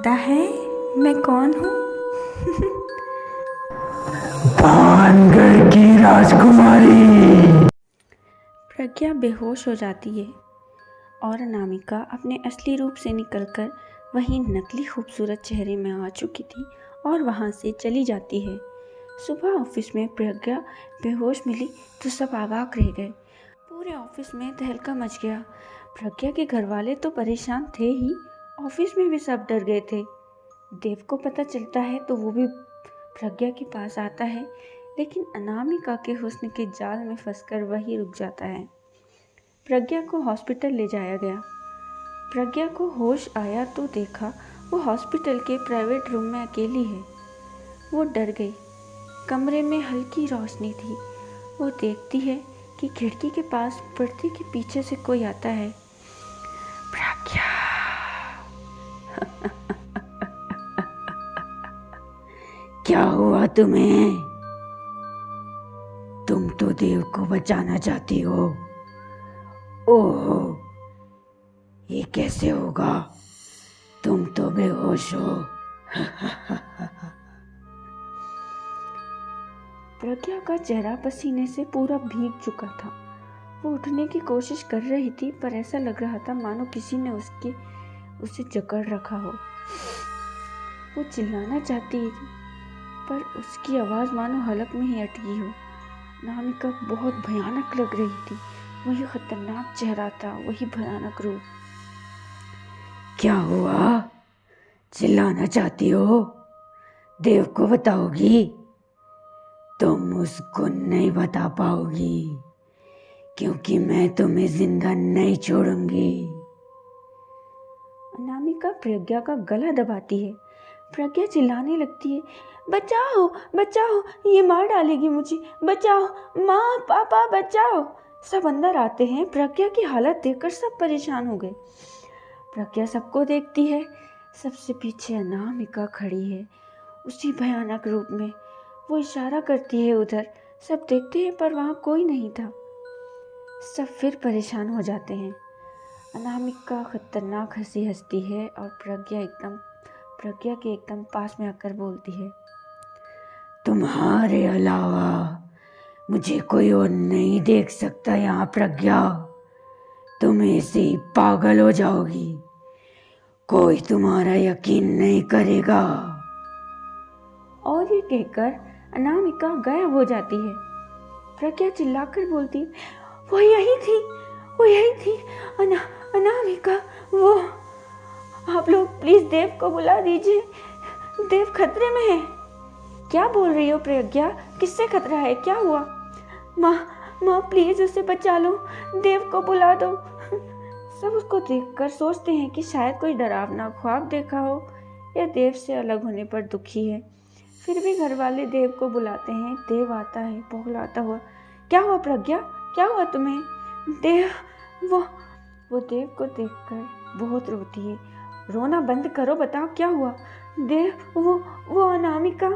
पता है मैं कौन हूँ? भानगढ़ की राजकुमारी। प्रज्ञा बेहोश हो जाती है और अनामिका अपने असली रूप से निकलकर वही नकली खूबसूरत चेहरे में आ चुकी थी और वहाँ से चली जाती है। सुबह ऑफिस में प्रज्ञा बेहोश मिली तो सब अवाक रह गए। पूरे ऑफिस में तहलका मच गया। प्रज्ञा के घर वाले तो परेशान थे ही, ऑफिस में भी सब डर गए थे। देव को पता चलता है तो वो भी प्रज्ञा के पास आता है, लेकिन अनामिका के हुस्न के जाल में फंसकर वही रुक जाता है। प्रज्ञा को हॉस्पिटल ले जाया गया। प्रज्ञा को होश आया तो देखा वो हॉस्पिटल के प्राइवेट रूम में अकेली है। वो डर गई। कमरे में हल्की रोशनी थी। वो देखती है कि खिड़की के पास पर्दे के पीछे से कोई आता है। प्रज्ञा क्या हुआ तुम्हें? तुम तो देव को बचाना चाहती हो। ओहो, ये कैसे होगा? तुम तो बेहोश हो। प्रज्ञा का चेहरा पसीने से पूरा भीग चुका था। वो उठने की कोशिश कर रही थी पर ऐसा लग रहा था मानो किसी ने उसे जकड़ रखा हो। वो चिल्लाना चाहती थी पर उसकी आवाज़ मानो हलक में ही अटकी हो। अनामिका बहुत भयानक लग रही थी। वही खतरनाक चेहरा था, वही भयानक रूप। क्या हुआ? चिल्लाना चाहती हो? देव को बताओगी? तुम उसको नहीं बता पाओगी, क्योंकि मैं तुम्हें जिंदा नहीं छोड़ूंगी। अनामिका प्रज्ञा का गला दबाती है। प्रज्ञा चिल्लाने लगती है, बचाओ बचाओ, ये मार डालेगी मुझे, बचाओ माँ पापा बचाओ। सब अंदर आते हैं। प्रज्ञा की हालत देखकर सब परेशान हो गए। प्रज्ञा सबको देखती है। सबसे पीछे अनामिका खड़ी है, उसी भयानक रूप में। वो इशारा करती है उधर। सब देखते हैं पर वहाँ कोई नहीं था। सब फिर परेशान हो जाते हैं। अनामिका खतरनाक हंसी हंसती है और प्रज्ञा के एकदम पास में आकर बोलती है, तुम्हारे अलावा मुझे कोई और नहीं देख सकता यहाँ प्रज्ञा। तुम ऐसे ही पागल हो जाओगी। कोई तुम्हारा यकीन नहीं करेगा। और ये कहकर अनामिका गायब हो जाती है। प्रज्ञा चिल्लाकर बोलती, वो यही थी अनामिका। वो आप लोग प्लीज देव को बुला दीजिए, देव खतरे में है। क्या बोल रही हो प्रज्ञा? किससे खतरा है? क्या हुआ? माँ प्लीज उसे बचा लो, देव को बुला दो। सब उसको देखकर सोचते हैं कि शायद कोई डरावना ख्वाब देखा हो या देव से अलग होने पर दुखी है। फिर भी घर वाले देव को बुलाते हैं। देव आता है बौखलाता हुआ। क्या हुआ प्रज्ञा? क्या हुआ तुम्हें? देव वो देव को देखकर बहुत रोती है। रोना बंद करो, बताओ क्या हुआ? देव वो अनामिका।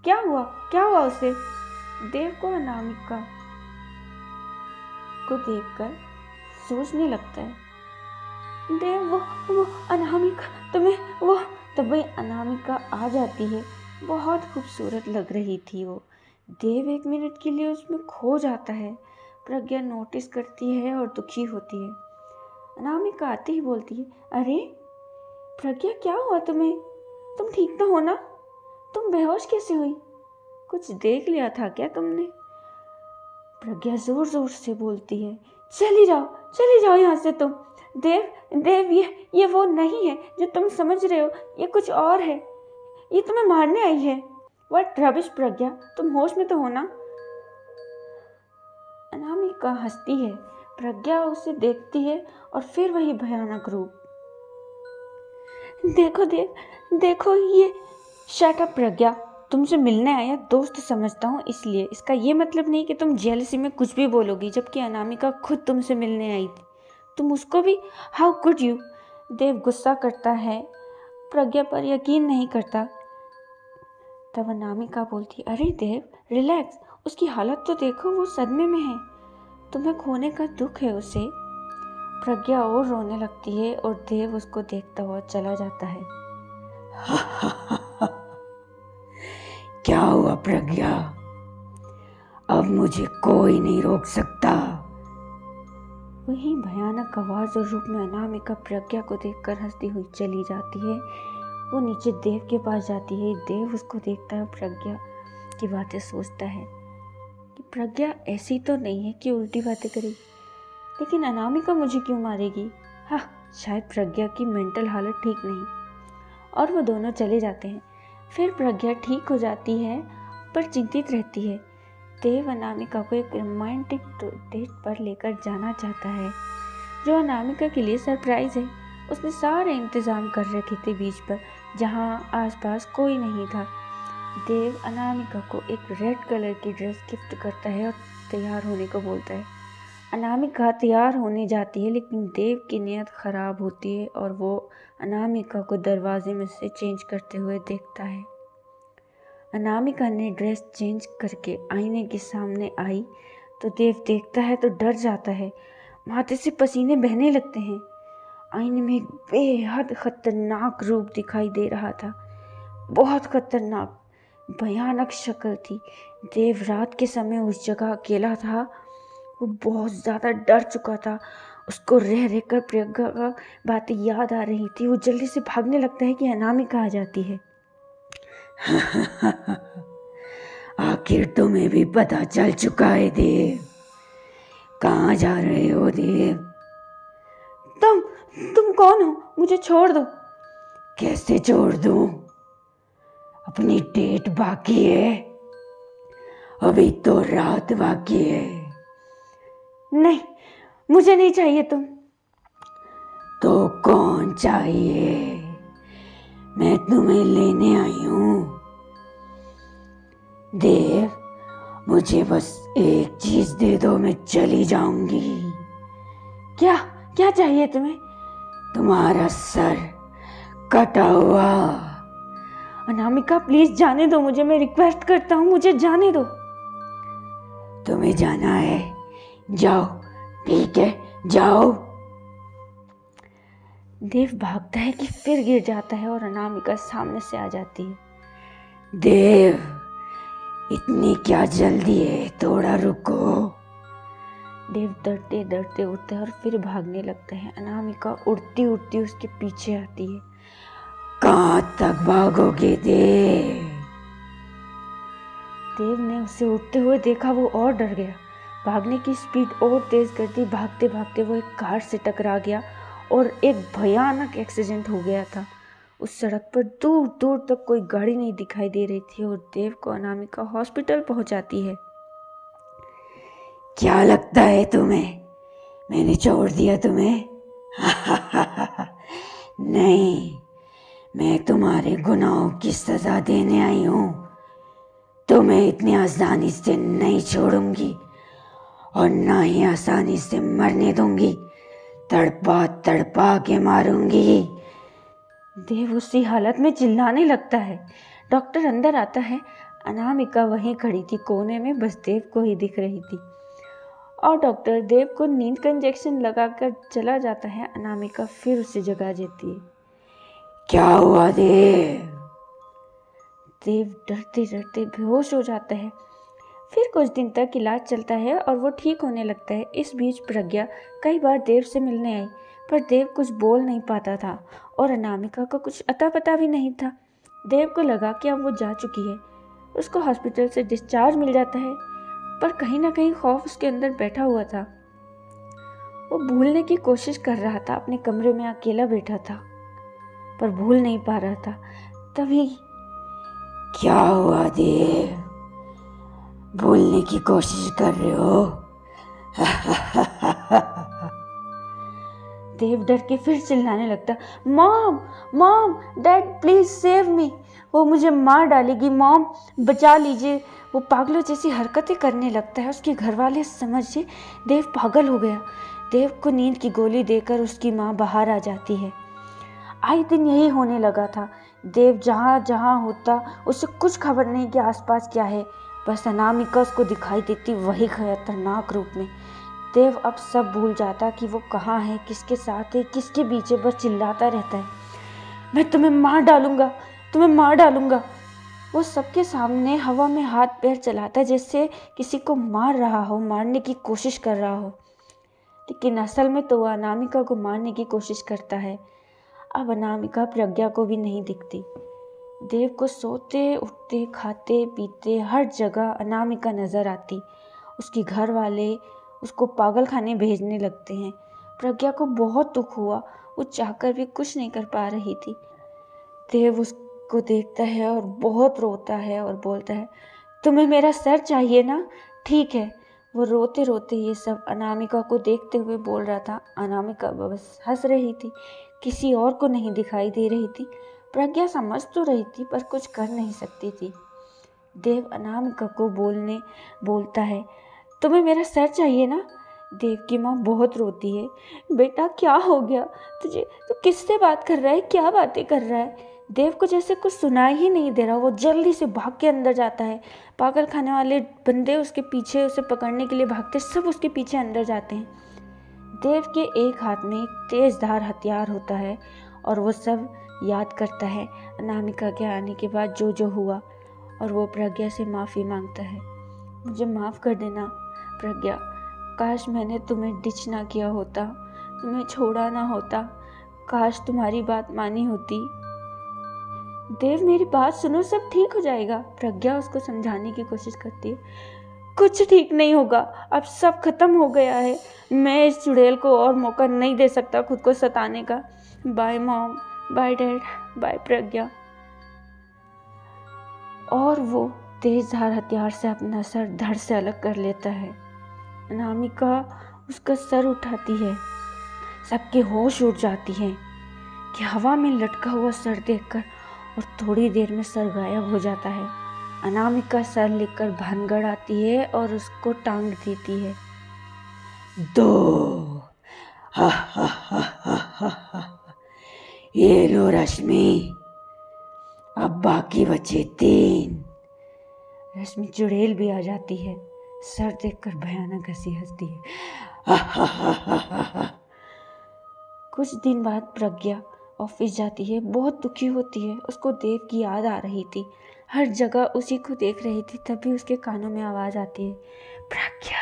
क्या हुआ उसे? देव को अनामिका को देखकर सोचने लगता है। देव वो अनामिका तुम्हें वो। तब वही अनामिका आ जाती है। बहुत खूबसूरत लग रही थी वो। देव एक मिनट के लिए उसमें खो जाता है। प्रज्ञा नोटिस करती है और दुखी होती है। अनामिका आते ही बोलती है, अरे प्रज्ञा क्या हुआ तुम्हें? तुम ठीक तो हो ना? तुम बेहोश कैसे हुई? कुछ देख लिया था क्या तुमने? प्रज्ञा जोर जोर से बोलती है, चली जाओ यहाँ से तुम। देव ये वो नहीं है जो तुम समझ रहे हो, ये कुछ और है। ये तुम्हें मारने आई है। व्हाट रबिश प्रज्ञा, तुम होश में तो हो ना? अनामिका हंसती है। प्रज्ञा उसे देखती है और फिर वही भयानक रूप। देखो ये। शट अप प्रज्ञा, तुमसे मिलने आया दोस्त समझता हूँ इसलिए। इसका ये मतलब नहीं कि तुम जेलसी में कुछ भी बोलोगी, जबकि अनामिका खुद तुमसे मिलने आई थी। तुम उसको भी, हाउ कुड यू? देव गुस्सा करता है, प्रज्ञा पर यकीन नहीं करता। तब अनामिका बोलती, अरे देव रिलैक्स, उसकी हालत तो देखो, वो सदमे में है। तुम्हें खोने का दुख है उसे। प्रज्ञा और रोने लगती है और देव उसको देखता हुआ चला जाता है। क्या हुआ प्रज्ञा? अब मुझे कोई नहीं रोक सकता। वही भयानक आवाज और रूप में अनामिका प्रज्ञा को देखकर हंसती हुई चली जाती है। वो नीचे देव के पास जाती है। देव उसको देखता है, प्रज्ञा की बातें सोचता है कि प्रज्ञा ऐसी तो नहीं है कि उल्टी बातें करेगी, लेकिन अनामिका मुझे क्यों मारेगी? हाँ, शायद प्रज्ञा की मेंटल हालत ठीक नहीं। और वो दोनों चले जाते हैं। फिर प्रज्ञा ठीक हो जाती है पर चिंतित रहती है। देव अनामिका को एक रोमांटिक डेट पर लेकर जाना चाहता है, जो अनामिका के लिए सरप्राइज है। उसने सारे इंतज़ाम कर रखे थे बीच पर, जहाँ आसपास कोई नहीं था। देव अनामिका को एक रेड कलर की ड्रेस गिफ्ट करता है और तैयार होने को बोलता है। अनामिका तैयार होने जाती है, लेकिन देव की नीयत ख़राब होती है और वो अनामिका को दरवाजे में से चेंज करते हुए देखता है। अनामिका ने ड्रेस चेंज करके आईने के सामने आई तो देव देखता है तो डर जाता है। माथे से पसीने बहने लगते हैं। आईने में एक बेहद खतरनाक रूप दिखाई दे रहा था, बहुत खतरनाक, भयानक शक्ल थी। देव रात के समय उस जगह अकेला था। वो बहुत ज़्यादा डर चुका था। उसको रह रहकर प्रज्ञा का बातें याद आ रही थी। वो जल्दी से भागने लगता है कि अनामिका आ जाती है। आखिर तुम्हें भी पता चल चुका है देव। कहाँ जा रहे हो देव? तुम कौन हो? मुझे छोड़ दो। कैसे छोड़ दूं? अपनी डेट बाकी है, अभी तो रात बाकी है। नहीं, मुझे नहीं चाहिए तुम। तो कौन चाहिए? मैं तुम्हें लेने आई हूँ। देव, मुझे बस एक चीज दे दो, मैं चली जाऊंगी। क्या क्या चाहिए तुम्हें? तुम्हारा सर कटा हुआ। अनामिका प्लीज जाने दो मुझे, मैं रिक्वेस्ट करता हूँ, मुझे जाने दो। तुम्हें जाना है, जाओ, ठीक है, जाओ। देव भागता है कि फिर गिर जाता है और अनामिका सामने से आ जाती है। देव, इतनी क्या जल्दी है, थोड़ा रुको। देव डरते डरते उठता है और फिर भागने लगता है। अनामिका उड़ती उड़ती उसके पीछे आती है। कहाँ तक भागोगे देव? देव ने उसे उड़ते हुए देखा, वो और डर गया। भागने की स्पीड और तेज कर दी। भागते भागते वो एक कार से टकरा गया और एक भयानक एक्सीडेंट हो गया था। उस सड़क पर दूर दूर तक कोई गाड़ी नहीं दिखाई दे रही थी और देव को अनामिका हॉस्पिटल पहुंचाती है। क्या लगता है तुम्हें मैंने छोड़ दिया तुम्हें? नहीं, मैं तुम्हारे गुनाहों की सजा देने आई हूँ। तुम्हें इतनी आसानी से नहीं छोड़ूंगी और ना ही आसानी से मरने दूंगी। तड़पा तड़पा के मारूंगी। देव उसी हालत में चिल्लाने लगता है। डॉक्टर अंदर आता है। अनामिका वहीं खड़ी थी कोने में, बस देव को ही दिख रही थी और डॉक्टर देव को नींद का इंजेक्शन लगाकर चला जाता है। अनामिका फिर उसे जगा देती है। क्या हुआ देव? देव डरते डरते बेहोश हो जाता है। फिर कुछ दिन तक इलाज चलता है और वो ठीक होने लगता है। इस बीच प्रज्ञा कई बार देव से मिलने आई, पर देव कुछ बोल नहीं पाता था और अनामिका को कुछ अता पता भी नहीं था। देव को लगा कि अब वो जा चुकी है। उसको हॉस्पिटल से डिस्चार्ज मिल जाता है, पर कहीं ना कहीं खौफ उसके अंदर बैठा हुआ था। वो भूलने की कोशिश कर रहा था। अपने कमरे में अकेला बैठा था पर भूल नहीं पा रहा था। तभी क्या हुआ देव? भूलने की कोशिश कर रहे हो? देव डर के फिर चिल्लाने लगता, mom mom, dad please save me, वो मुझे मार डालेगी, मॉम बचा लीजिए। वो पागलों जैसी हरकतें करने लगता है। उसके घर वाले समझे देव पागल हो गया। देव को नींद की गोली देकर उसकी माँ बाहर आ जाती है। आए दिन यही होने लगा था। देव जहाँ जहाँ होता उसे कुछ खबर नहीं कि आसपास क्या है, बस अनामिका उसको दिखाई देती, वही खतरनाक रूप में। देव अब सब भूल जाता कि वो कहाँ है, किसके साथ है, किसके पीछे, बस चिल्लाता रहता है, मैं तुम्हें मार डालूंगा, तुम्हें मार डालूंगा। वो सबके सामने हवा में हाथ पैर चलाता है जैसे किसी को मार रहा हो, मारने की कोशिश कर रहा हो, लेकिन असल में तो वह अनामिका को मारने की कोशिश करता है। अब अनामिका प्रज्ञा को भी नहीं दिखती। देव को सोते उठते खाते पीते हर जगह अनामिका नजर आती। उसके घर वाले उसको पागल खाने भेजने लगते हैं। प्रज्ञा को बहुत दुख हुआ, वो चाहकर भी कुछ नहीं कर पा रही थी। देव उसको देखता है और बहुत रोता है और बोलता है, तुम्हें मेरा सर चाहिए ना? ठीक है। वो रोते रोते ये सब अनामिका को देखते हुए बोल रहा था। अनामिका बस हंस रही थी, किसी और को नहीं दिखाई दे रही थी। प्रज्ञा समझ तो रही थी पर कुछ कर नहीं सकती थी। देव अनामिका को बोलता है, तुम्हें मेरा सर चाहिए ना? देव की माँ बहुत रोती है। बेटा क्या हो गया तुझे? तू किससे बात कर रहा है? क्या बातें कर रहा है? देव को जैसे कुछ सुनाई ही नहीं दे रहा। वो जल्दी से भाग के अंदर जाता है। पागल खाने वाले बंदे उसके पीछे उसे पकड़ने के लिए भागते, सब उसके पीछे अंदर जाते हैं। देव के एक हाथ में एक तेजधार हथियार होता है और वो सब याद करता है अनामिका के आने के बाद जो जो हुआ, और वो प्रज्ञा से माफ़ी मांगता है। मुझे माफ़ कर देना प्रज्ञा, काश मैंने तुम्हें डिच ना किया होता, तुम्हें छोड़ा ना होता, काश तुम्हारी बात मानी होती। देव मेरी बात सुनो, सब ठीक हो जाएगा। प्रज्ञा उसको समझाने की कोशिश करती है। कुछ ठीक नहीं होगा, अब सब खत्म हो गया है। मैं इस चुड़ैल को और मौका नहीं दे सकता खुद को सताने का। Bye mom, bye dad, bye Pragya. और वो तेजधार हथियार से अपना सर धड़ से अलग कर लेता है। अनामिका उसका सर उठाती है। सबके होश उड़ जाती हैं कि हवा में लटका हुआ सर देखकर, और थोड़ी देर में सर गायब हो जाता है। अनामिका सर लेकर भानगढ़ आती है और उसको टांग देती है। दो, हा हा हा हा हा हा। ये लो रश्मि, अब बाकी बचे 3। रश्मि चुड़ैल भी आ जाती है। सर देखकर भयानक हंसी हंसती है। हा हा हा हा हा हा। कुछ दिन बाद प्रज्ञा ऑफिस जाती है। बहुत दुखी होती है। उसको देव की याद आ रही थी। हर जगह उसी को देख रही थी। तभी उसके कानों में आवाज़ आती है, प्रज्ञा।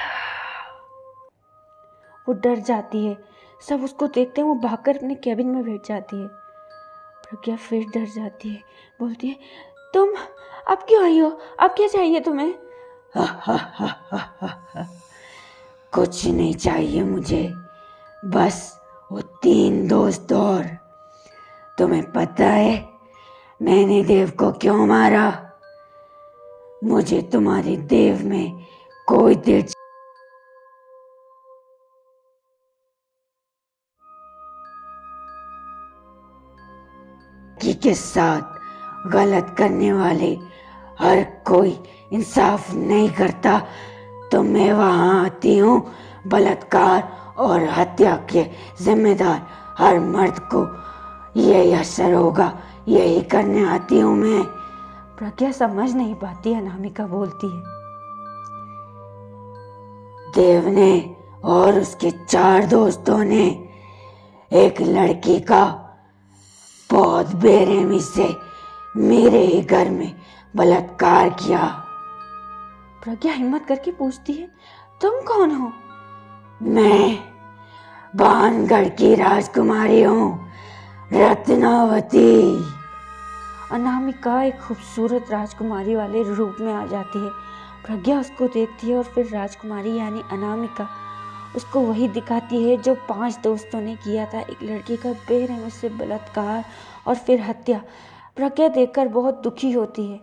वो डर जाती है। सब उसको देखते हैं। वो भागकर अपने कैबिन में बैठ जाती है। प्रज्ञा फिर डर जाती है, बोलती है, तुम अब क्यों आई हो? अब क्या चाहिए तुम्हें? हा हा हा हा हा हा। कुछ नहीं चाहिए मुझे, बस वो 3 दोस्त और। तुम्हें पता है मैंने देव को क्यों मारा? मुझे तुम्हारे देव में कोई दिलचस्पी के साथ गलत करने वाले हर कोई इंसाफ नहीं करता, तो मैं वहां आती हूँ। बलात्कार और हत्या के जिम्मेदार हर मर्द को यही असर होगा, यही करने आती हूँ मैं। प्रज्ञा समझ नहीं पाती। अनामिका बोलती है, देव ने और उसके 4 दोस्तों ने एक लड़की का बहुत बेरहमी से मेरे ही घर में बलात्कार किया। प्रज्ञा हिम्मत करके पूछती है, तुम कौन हो? मैं भानगढ़ की राजकुमारी हूँ, रत्नावती। अनामिका एक खूबसूरत राजकुमारी वाले रूप में आ जाती है। प्रज्ञा उसको देखती है और फिर राजकुमारी यानी अनामिका उसको वही दिखाती है जो 5 दोस्तों ने किया था, एक लड़की का बेरहमी से बलात्कार और फिर हत्या। प्रज्ञा देखकर बहुत दुखी होती है।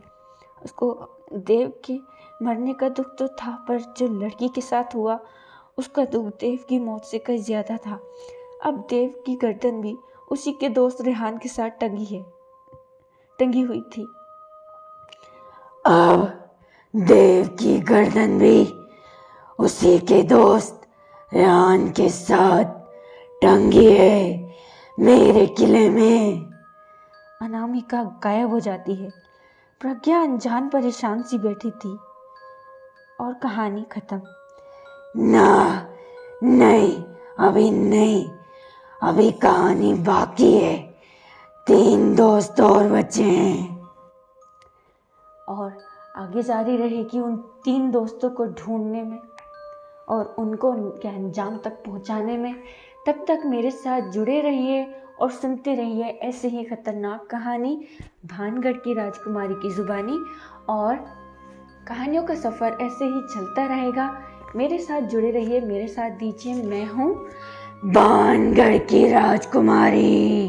उसको देव के मरने का दुख तो था, पर जो लड़की के साथ हुआ उसका दुख देव की मौत से कहीं ज़्यादा था। अब देव की गर्दन भी उसी के दोस्त रेहान के साथ टंगी हुई थी। अब देव की गर्दन भी उसी के दोस्त रेहान के साथ टंगी है मेरे किले में। अनामिका गायब हो जाती है। प्रज्ञा अनजान परेशान सी बैठी थी और कहानी खत्म। ना, नहीं, अभी नहीं, अभी कहानी बाकी है। 3 दोस्त और बचे हैं। और आगे जारी रहेगी उन 3 दोस्तों को ढूंढने में और उनको उनके अंजाम तक पहुंचाने में। तब तक मेरे साथ जुड़े रहिए और सुनते रहिए ऐसे ही खतरनाक कहानी भानगढ़ की राजकुमारी की ज़ुबानी। और कहानियों का सफ़र ऐसे ही चलता रहेगा। मेरे साथ जुड़े रहिए, मेरे साथ दीजिए। मैं हूँ भानगढ़ की राजकुमारी।